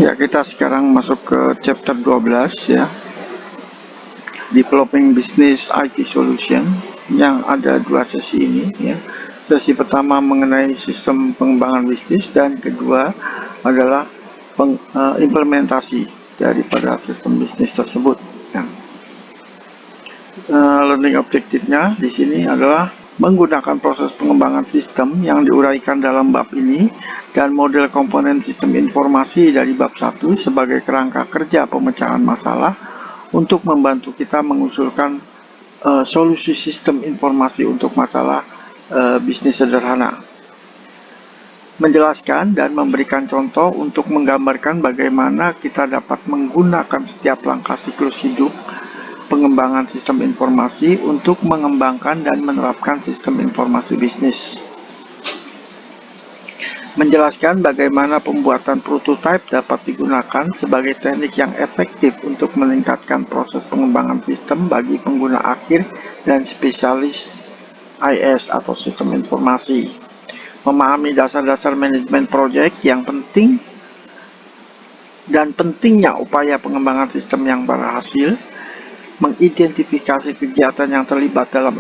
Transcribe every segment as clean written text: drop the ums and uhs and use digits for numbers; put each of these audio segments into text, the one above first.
Ya, kita sekarang masuk ke chapter 12 ya. Developing Business IT Solution, yang ada dua sesi ini ya. Sesi pertama mengenai sistem pengembangan bisnis dan kedua adalah implementasi daripada sistem bisnis tersebut ya. Learning objektifnya di sini adalah menggunakan proses pengembangan sistem yang diuraikan dalam bab ini dan model komponen sistem informasi dari bab 1 sebagai kerangka kerja pemecahan masalah untuk membantu kita mengusulkan solusi sistem informasi untuk masalah bisnis sederhana. Menjelaskan dan memberikan contoh untuk menggambarkan bagaimana kita dapat menggunakan setiap langkah siklus hidup pengembangan sistem informasi untuk mengembangkan dan menerapkan sistem informasi bisnis. Menjelaskan bagaimana pembuatan prototipe dapat digunakan sebagai teknik yang efektif untuk meningkatkan proses pengembangan sistem bagi pengguna akhir dan spesialis IS atau sistem informasi. Memahami dasar-dasar manajemen proyek yang penting dan pentingnya upaya pengembangan sistem yang berhasil, mengidentifikasi kegiatan yang terlibat dalam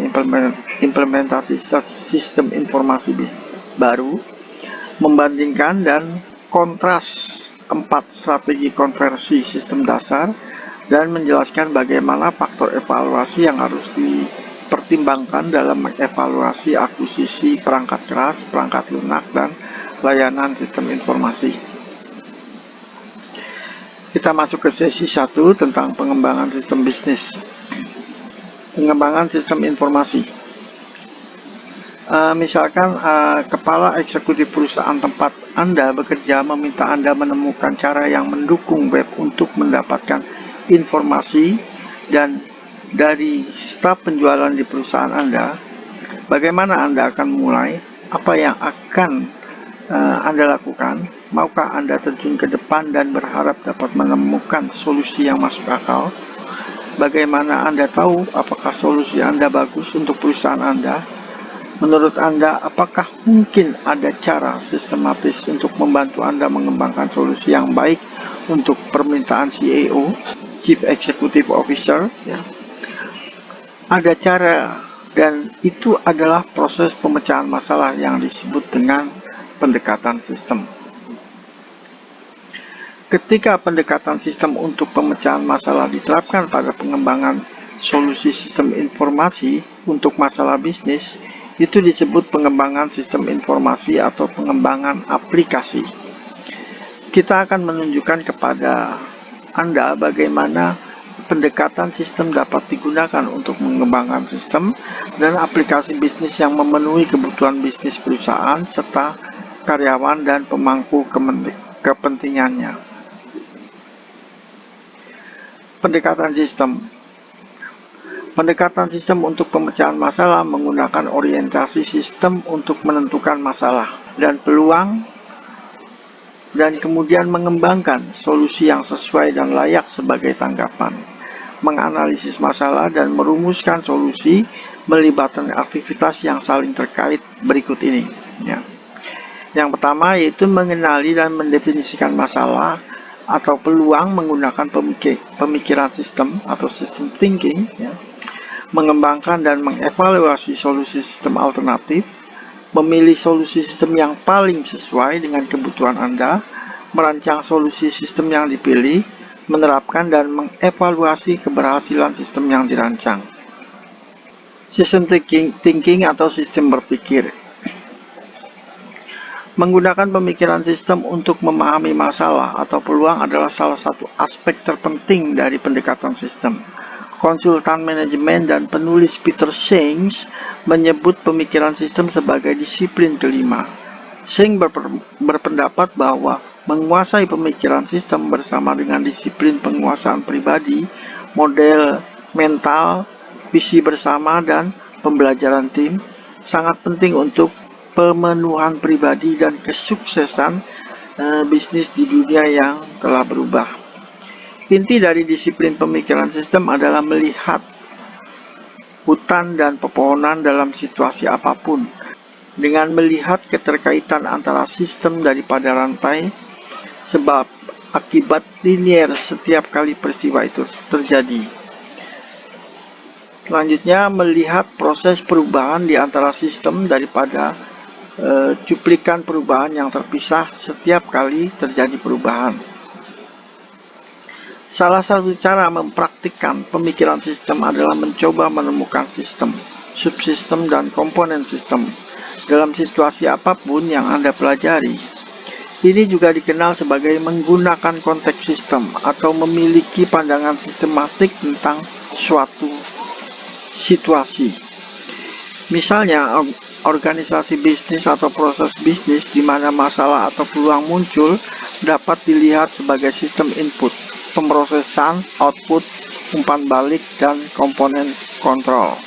implementasi sistem informasi baru, membandingkan dan kontras 4 strategi konversi sistem dasar, dan menjelaskan bagaimana faktor evaluasi yang harus dipertimbangkan dalam mengevaluasi akuisisi perangkat keras, perangkat lunak, dan layanan sistem informasi. Kita masuk ke sesi 1 tentang pengembangan sistem bisnis. Pengembangan sistem informasi. Misalkan kepala eksekutif perusahaan tempat Anda bekerja meminta Anda menemukan cara yang mendukung web untuk mendapatkan informasi dan dari staf penjualan di perusahaan Anda. Bagaimana Anda akan mulai? Apa yang akan Anda lakukan? Maukah Anda terjun ke depan dan berharap dapat menemukan solusi yang masuk akal? Bagaimana Anda tahu apakah solusi Anda bagus untuk perusahaan Anda? Menurut Anda, apakah mungkin ada cara sistematis untuk membantu Anda mengembangkan solusi yang baik untuk permintaan CEO, Chief Executive Officer? Ya. Ada cara, dan itu adalah proses pemecahan masalah yang disebut dengan pendekatan sistem. Ketika pendekatan sistem untuk pemecahan masalah diterapkan pada pengembangan solusi sistem informasi untuk masalah bisnis, itu disebut pengembangan sistem informasi atau pengembangan aplikasi. Kita akan menunjukkan kepada Anda bagaimana pendekatan sistem dapat digunakan untuk mengembangkan sistem dan aplikasi bisnis yang memenuhi kebutuhan bisnis perusahaan serta karyawan dan pemangku kepentingannya. Pendekatan sistem. Pendekatan sistem untuk pemecahan masalah menggunakan orientasi sistem untuk menentukan masalah dan peluang dan kemudian mengembangkan solusi yang sesuai dan layak sebagai tanggapan. Menganalisis masalah dan merumuskan solusi melibatkan aktivitas yang saling terkait berikut ini. Ya. Yang pertama yaitu mengenali dan mendefinisikan masalah atau peluang menggunakan pemikiran sistem atau system thinking, ya. Mengembangkan dan mengevaluasi solusi sistem alternatif, memilih solusi sistem yang paling sesuai dengan kebutuhan Anda, merancang solusi sistem yang dipilih, menerapkan dan mengevaluasi keberhasilan sistem yang dirancang. System thinking atau sistem berpikir. Menggunakan pemikiran sistem untuk memahami masalah atau peluang adalah salah satu aspek terpenting dari pendekatan sistem. Konsultan manajemen dan penulis Peter Senge menyebut pemikiran sistem sebagai disiplin kelima. Senge berpendapat bahwa menguasai pemikiran sistem bersama dengan disiplin penguasaan pribadi, model mental, visi bersama, dan pembelajaran tim sangat penting untuk pemenuhan pribadi dan kesuksesan bisnis di dunia yang telah berubah. Inti dari disiplin pemikiran sistem adalah melihat hutan dan pepohonan dalam situasi apapun dengan melihat keterkaitan antara sistem daripada rantai sebab akibat linier setiap kali peristiwa itu terjadi. Selanjutnya, melihat proses perubahan di antara sistem daripada cuplikan perubahan yang terpisah setiap kali terjadi perubahan. Salah satu cara mempraktikkan pemikiran sistem adalah mencoba menemukan sistem, subsistem, dan komponen sistem dalam situasi apapun yang Anda pelajari. Ini juga dikenal sebagai menggunakan konteks sistem atau memiliki pandangan sistematik tentang suatu situasi. Misalnya, organisasi bisnis atau proses bisnis di mana masalah atau peluang muncul dapat dilihat sebagai sistem input, pemrosesan, output, umpan balik, dan komponen kontrol.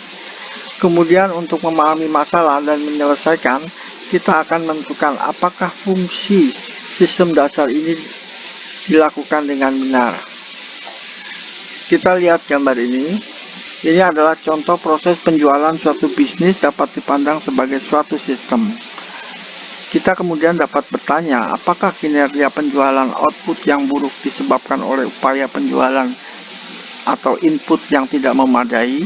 Kemudian untuk memahami masalah dan menyelesaikan, kita akan menentukan apakah fungsi sistem dasar ini dilakukan dengan benar. Kita lihat gambar ini. Ini adalah contoh proses penjualan suatu bisnis dapat dipandang sebagai suatu sistem. Kita kemudian dapat bertanya, apakah kinerja penjualan output yang buruk disebabkan oleh upaya penjualan atau input yang tidak memadai,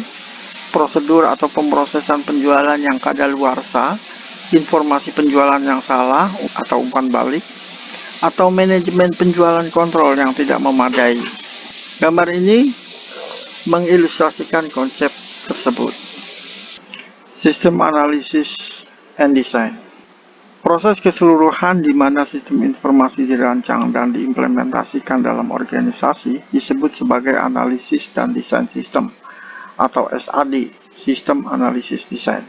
prosedur atau pemrosesan penjualan yang kadaluarsa, informasi penjualan yang salah atau umpan balik, atau manajemen penjualan kontrol yang tidak memadai. Gambar ini mengilustrasikan konsep tersebut. Sistem Analysis and Design. Proses keseluruhan di mana sistem informasi dirancang dan diimplementasikan dalam organisasi disebut sebagai analisis dan desain sistem atau SAD, System Analysis Design.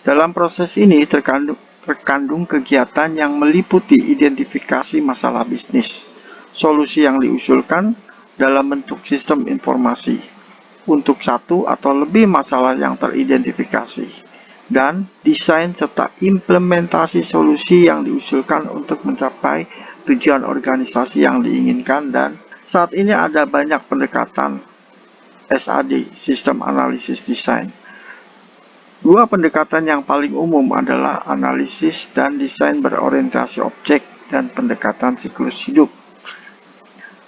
Dalam proses ini terkandung kegiatan yang meliputi identifikasi masalah bisnis, solusi yang diusulkan dalam bentuk sistem informasi untuk satu atau lebih masalah yang teridentifikasi, dan desain serta implementasi solusi yang diusulkan untuk mencapai tujuan organisasi yang diinginkan. Dan saat ini ada banyak pendekatan SAD, System Analysis Design. Dua pendekatan yang paling umum adalah analisis dan desain berorientasi objek dan pendekatan siklus hidup.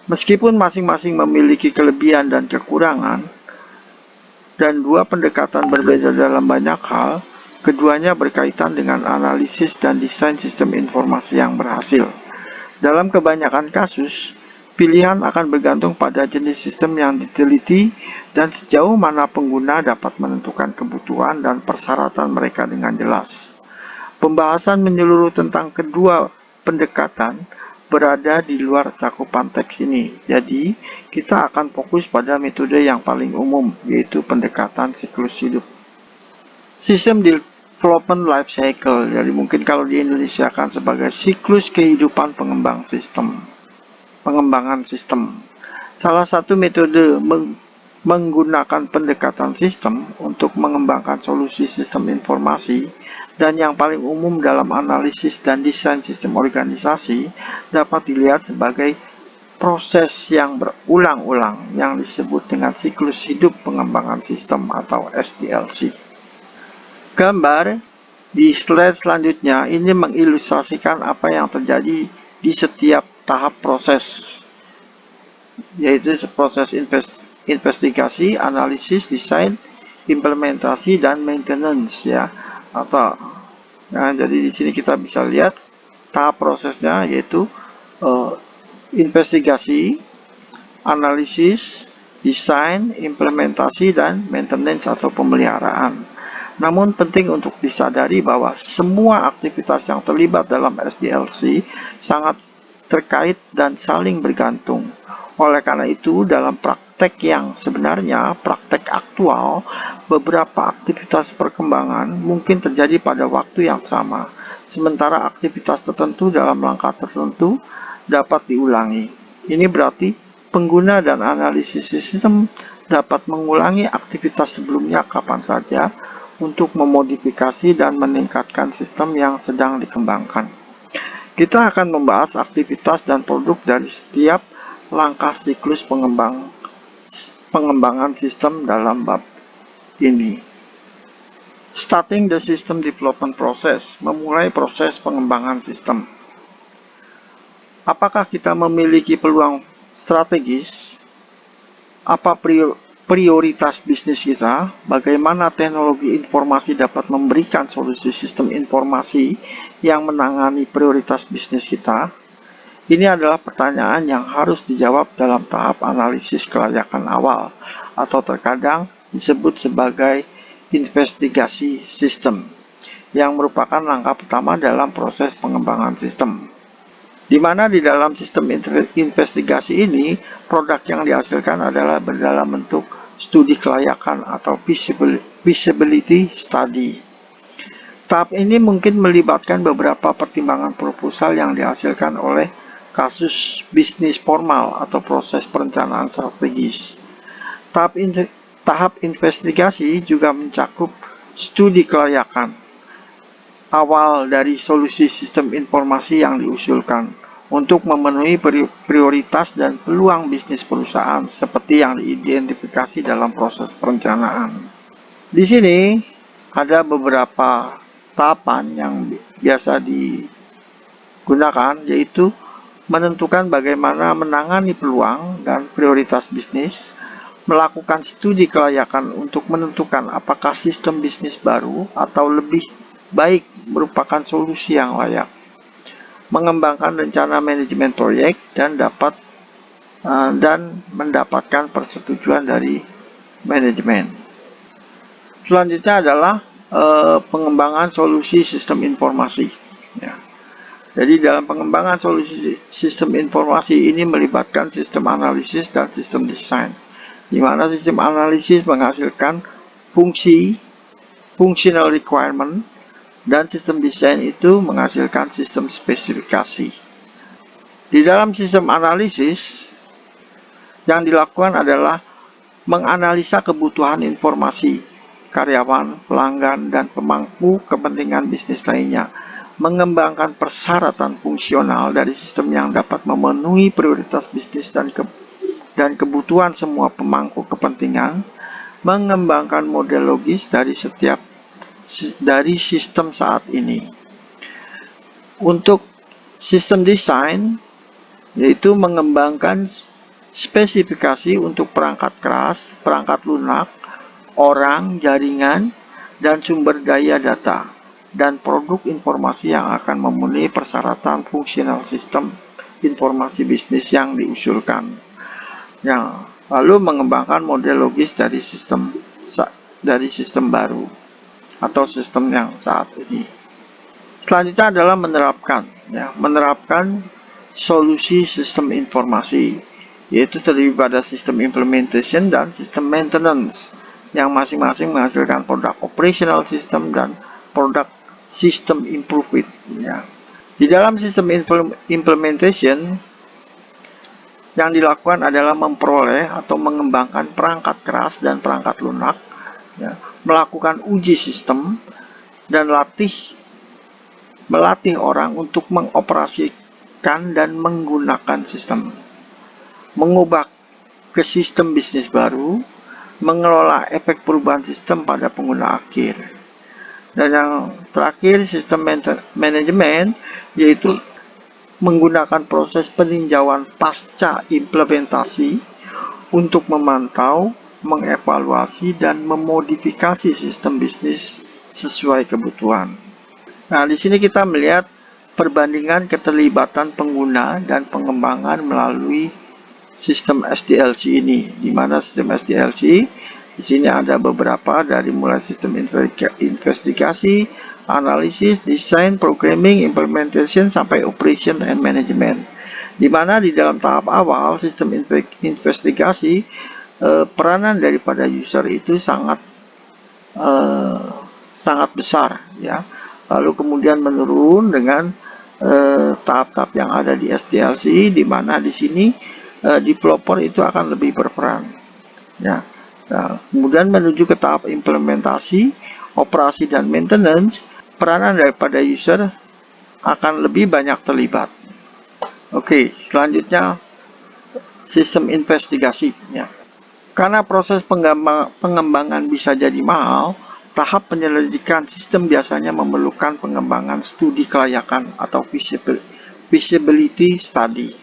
Meskipun masing-masing memiliki kelebihan dan kekurangan, dan dua pendekatan berbeda dalam banyak hal, keduanya berkaitan dengan analisis dan desain sistem informasi yang berhasil. Dalam kebanyakan kasus, pilihan akan bergantung pada jenis sistem yang diteliti dan sejauh mana pengguna dapat menentukan kebutuhan dan persyaratan mereka dengan jelas. Pembahasan menyeluruh tentang kedua pendekatan berada di luar cakupan teks ini. Jadi, kita akan fokus pada metode yang paling umum, yaitu pendekatan siklus hidup. Sistem Development Life Cycle, jadi mungkin kalau di Indonesia akan sebagai siklus kehidupan pengembangan sistem. Salah satu metode menggunakan pendekatan sistem untuk mengembangkan solusi sistem informasi, dan yang paling umum dalam analisis dan desain sistem organisasi, dapat dilihat sebagai proses yang berulang-ulang yang disebut dengan siklus hidup pengembangan sistem atau SDLC. Gambar di slide selanjutnya ini mengilustrasikan apa yang terjadi di setiap tahap proses, yaitu proses investigasi, analisis, desain, implementasi, dan maintenance, ya. Jadi di sini kita bisa lihat tahap prosesnya, yaitu investigasi, analisis, desain, implementasi, dan maintenance atau pemeliharaan. Namun penting untuk disadari bahwa semua aktivitas yang terlibat dalam SDLC sangat terkait dan saling bergantung. Oleh karena itu, dalam praktek yang sebenarnya, praktek aktual, beberapa aktivitas perkembangan mungkin terjadi pada waktu yang sama, sementara aktivitas tertentu dalam langkah tertentu dapat diulangi. Ini berarti pengguna dan analisis sistem dapat mengulangi aktivitas sebelumnya kapan saja untuk memodifikasi dan meningkatkan sistem yang sedang dikembangkan. Kita akan membahas aktivitas dan produk dari setiap langkah siklus pengembangan sistem dalam bab ini. Starting the system development process, memulai proses pengembangan sistem. Apakah kita memiliki peluang strategis? Apa prioritas bisnis kita? Bagaimana teknologi informasi dapat memberikan solusi sistem informasi yang menangani prioritas bisnis kita? Ini adalah pertanyaan yang harus dijawab dalam tahap analisis kelayakan awal, atau terkadang disebut sebagai investigasi sistem, yang merupakan langkah pertama dalam proses pengembangan sistem. Di mana di dalam sistem investigasi ini, produk yang dihasilkan adalah berdalam bentuk studi kelayakan atau feasibility study. Tahap ini mungkin melibatkan beberapa pertimbangan proposal yang dihasilkan oleh kasus bisnis formal atau proses perencanaan strategis. Tahap investigasi juga mencakup studi kelayakan awal dari solusi sistem informasi yang diusulkan untuk memenuhi prioritas dan peluang bisnis perusahaan seperti yang diidentifikasi dalam proses perencanaan. Di sini ada beberapa tahapan yang biasa digunakan, yaitu menentukan bagaimana menangani peluang dan prioritas bisnis, melakukan studi kelayakan untuk menentukan apakah sistem bisnis baru atau lebih baik merupakan solusi yang layak, mengembangkan rencana manajemen proyek dan mendapatkan persetujuan dari manajemen. Selanjutnya adalah pengembangan solusi sistem informasi. Ya. Jadi dalam pengembangan solusi sistem informasi ini melibatkan sistem analisis dan sistem desain, di mana sistem analisis menghasilkan functional requirement, dan sistem desain itu menghasilkan sistem spesifikasi. Di dalam sistem analisis, yang dilakukan adalah menganalisa kebutuhan informasi karyawan, pelanggan, dan pemangku kepentingan bisnis lainnya, mengembangkan persyaratan fungsional dari sistem yang dapat memenuhi prioritas bisnis dan kebutuhan semua pemangku kepentingan, mengembangkan model logis dari sistem saat ini. Untuk sistem desain, yaitu mengembangkan spesifikasi untuk perangkat keras, perangkat lunak, orang, jaringan, dan sumber daya data, dan produk informasi yang akan memenuhi persyaratan fungsional sistem informasi bisnis yang diusulkan. Yang lalu mengembangkan model logis dari sistem baru atau sistem yang saat ini. Selanjutnya adalah menerapkan solusi sistem informasi, yaitu terdiri pada sistem implementation dan sistem maintenance, yang masing-masing menghasilkan produk operational system dan produk system improvement. Ya. Di dalam sistem implementation, yang dilakukan adalah memperoleh atau mengembangkan perangkat keras dan perangkat lunak, ya, melakukan uji sistem, dan melatih orang untuk mengoperasikan dan menggunakan sistem, mengubah ke sistem bisnis baru, mengelola efek perubahan sistem pada pengguna akhir. Dan yang terakhir, sistem manajemen, yaitu menggunakan proses peninjauan pasca implementasi untuk memantau, mengevaluasi, dan memodifikasi sistem bisnis sesuai kebutuhan. Nah, di sini kita melihat perbandingan keterlibatan pengguna dan pengembangan melalui sistem SDLC ini, di mana sistem SDLC di sini ada beberapa, dari mulai sistem investigasi, analisis, desain, programming, implementation, sampai operation and management. Di mana di dalam tahap awal sistem investigasi, peranan daripada user itu sangat besar, ya. Lalu kemudian menurun dengan tahap-tahap yang ada di SDLC, di mana di sini developer itu akan lebih berperan, ya. Nah, kemudian menuju ke tahap implementasi, operasi, dan maintenance, peranan daripada user akan lebih banyak terlibat. Oke, selanjutnya sistem investigasi, ya. Karena proses pengembangan bisa jadi mahal, tahap penyelidikan sistem biasanya memerlukan pengembangan studi kelayakan atau feasibility study.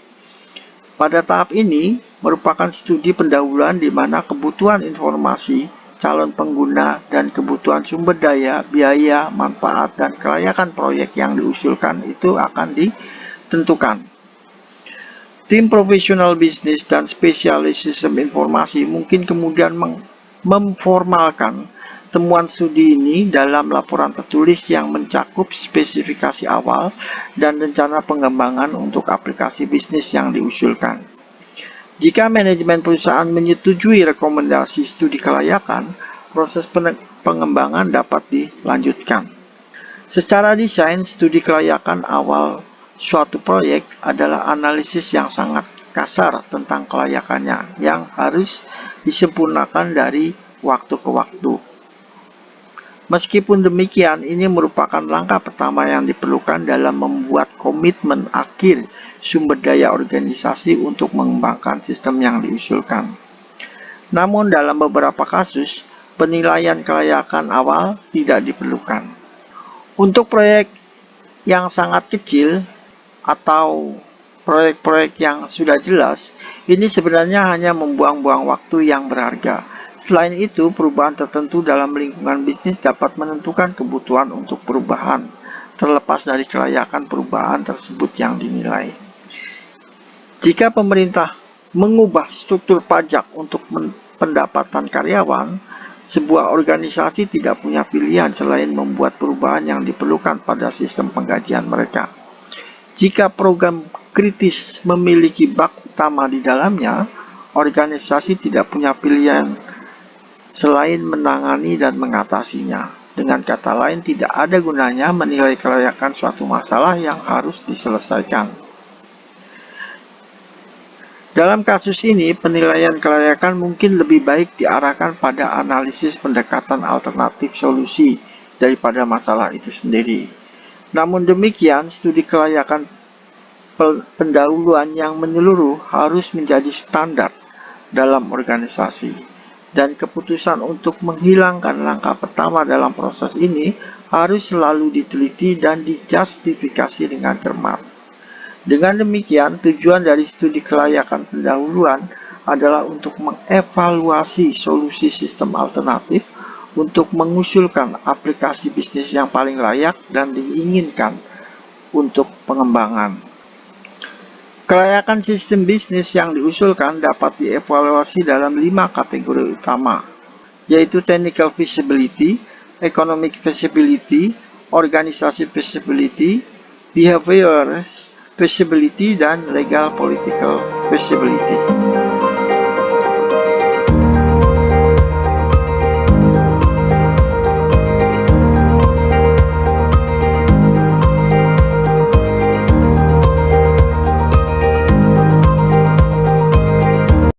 Pada tahap ini merupakan studi pendahuluan di mana kebutuhan informasi calon pengguna dan kebutuhan sumber daya, biaya, manfaat, dan kelayakan proyek yang diusulkan itu akan ditentukan. Tim profesional bisnis dan spesialis sistem informasi mungkin kemudian memformalkan temuan studi ini dalam laporan tertulis yang mencakup spesifikasi awal dan rencana pengembangan untuk aplikasi bisnis yang diusulkan. Jika manajemen perusahaan menyetujui rekomendasi studi kelayakan, proses pengembangan dapat dilanjutkan. Secara desain, studi kelayakan awal suatu proyek adalah analisis yang sangat kasar tentang kelayakannya yang harus disempurnakan dari waktu ke waktu. Meskipun demikian, ini merupakan langkah pertama yang diperlukan dalam membuat komitmen akhir sumber daya organisasi untuk mengembangkan sistem yang diusulkan. Namun dalam beberapa kasus, penilaian kelayakan awal tidak diperlukan. Untuk proyek yang sangat kecil atau proyek-proyek yang sudah jelas, ini sebenarnya hanya membuang-buang waktu yang berharga. Selain itu, perubahan tertentu dalam lingkungan bisnis dapat menentukan kebutuhan untuk perubahan, terlepas dari kelayakan perubahan tersebut yang dinilai. Jika pemerintah mengubah struktur pajak untuk pendapatan karyawan, sebuah organisasi tidak punya pilihan selain membuat perubahan yang diperlukan pada sistem penggajian mereka. Jika program kritis memiliki bug utama di dalamnya, organisasi tidak punya pilihan selain menangani dan mengatasinya. Dengan kata lain, tidak ada gunanya menilai kelayakan suatu masalah yang harus diselesaikan. Dalam kasus ini, penilaian kelayakan mungkin lebih baik diarahkan pada analisis pendekatan alternatif solusi daripada masalah itu sendiri. Namun demikian, studi kelayakan pendahuluan yang menyeluruh harus menjadi standar dalam organisasi, dan keputusan untuk menghilangkan langkah pertama dalam proses ini harus selalu diteliti dan dijustifikasi dengan cermat. Dengan demikian, tujuan dari studi kelayakan pendahuluan adalah untuk mengevaluasi solusi sistem alternatif untuk mengusulkan aplikasi bisnis yang paling layak dan diinginkan untuk pengembangan. Kelayakan sistem bisnis yang diusulkan dapat dievaluasi dalam 5 kategori utama, yaitu technical feasibility, economic feasibility, organisasi feasibility, behavior feasibility, dan legal political feasibility.